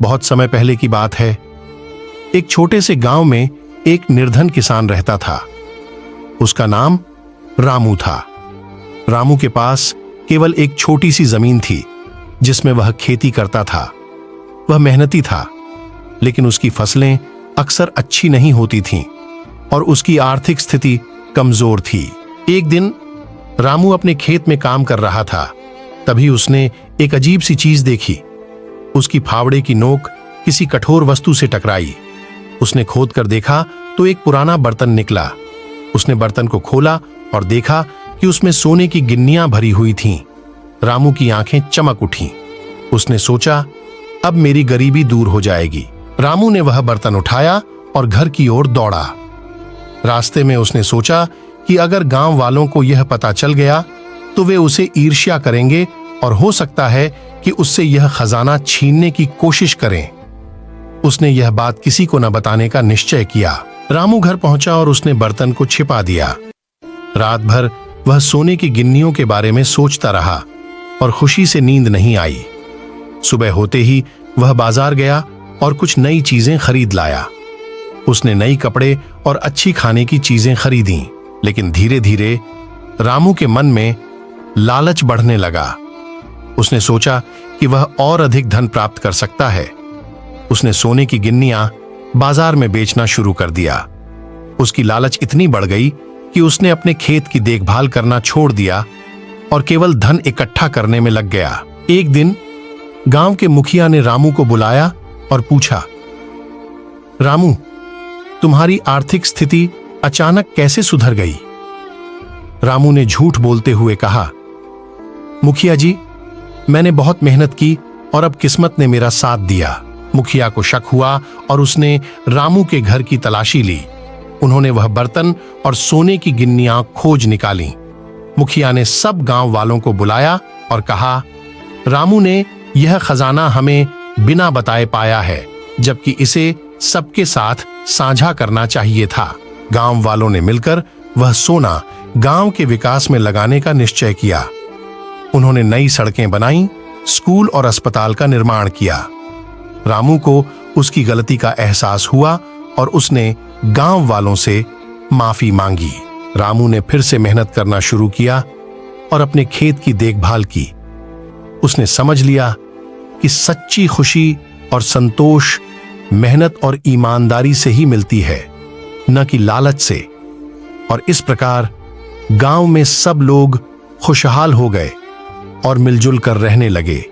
बहुत समय पहले की बात है। एक छोटे से गांव में एक निर्धन किसान रहता था। उसका नाम रामू था। रामू के पास केवल एक छोटी सी जमीन थी जिसमें वह खेती करता था। वह मेहनती था, लेकिन उसकी फसलें अक्सर अच्छी नहीं होती थीं और उसकी आर्थिक स्थिति कमजोर थी। एक दिन रामू अपने खेत में काम कर रहा था, तभी उसने एक अजीब सी चीज देखी। उसकी फावड़े की नोक किसी कठोर वस्तु से टकराई। उसने खोद कर देखा तो एक पुराना बर्तन निकला। उसने बर्तन को खोला और देखा कि उसमें सोने की गिन्नियां भरी हुई थीं। रामू की आंखें चमक उठीं। उसने सोचा, अब मेरी गरीबी दूर हो जाएगी। रामू ने वह बर्तन उठाया और घर की ओर दौड़ा। रास्ते में उसने सोचा कि अगर गांव वालों को यह पता चल गया तो वे उसे ईर्ष्या करेंगे और हो सकता है कि उससे यह खजाना छीनने की कोशिश करें। उसने यह बात किसी को न बताने का निश्चय किया। रामू घर पहुंचा और उसने बर्तन को छिपा दिया। रात भर वह सोने की गिन्नियों के बारे में सोचता रहा और खुशी से नींद नहीं आई। सुबह होते ही वह बाजार गया और कुछ नई चीजें खरीद लाया। उसने नई कपड़े और अच्छी खाने की चीजें खरीदी, लेकिन धीरे धीरे रामू के मन में लालच बढ़ने लगा। उसने सोचा कि वह और अधिक धन प्राप्त कर सकता है। उसने सोने की गिन्नियां बाजार में बेचना शुरू कर दिया। उसकी लालच इतनी बढ़ गई कि उसने अपने खेत की देखभाल करना छोड़ दिया और केवल धन इकट्ठा करने में लग गया। एक दिन गांव के मुखिया ने रामू को बुलाया और पूछा, रामू, तुम्हारी आर्थिक स्थिति अचानक कैसे सुधर गई? रामू ने झूठ बोलते हुए कहा, मुखिया जी, मैंने बहुत मेहनत की और अब किस्मत ने मेरा साथ दिया। मुखिया को शक हुआ और उसने रामू के घर की तलाशी ली। उन्होंने वह बर्तन और सोने की गिन्नियां खोज निकाली। मुखिया ने सब गांव वालों को बुलाया और कहा, रामू ने यह खजाना हमें बिना बताए पाया है, जबकि इसे सबके साथ साझा करना चाहिए था। गांव वालों ने मिलकर वह सोना गांव के विकास में लगाने का निश्चय किया। उन्होंने नई सड़कें बनाई, स्कूल और अस्पताल का निर्माण किया। रामू को उसकी गलती का एहसास हुआ और उसने गांव वालों से माफी मांगी। रामू ने फिर से मेहनत करना शुरू किया और अपने खेत की देखभाल की। उसने समझ लिया कि सच्ची खुशी और संतोष मेहनत और ईमानदारी से ही मिलती है, न कि लालच से। और इस प्रकार गांव में सब लोग खुशहाल हो गए और मिलजुल कर रहने लगे।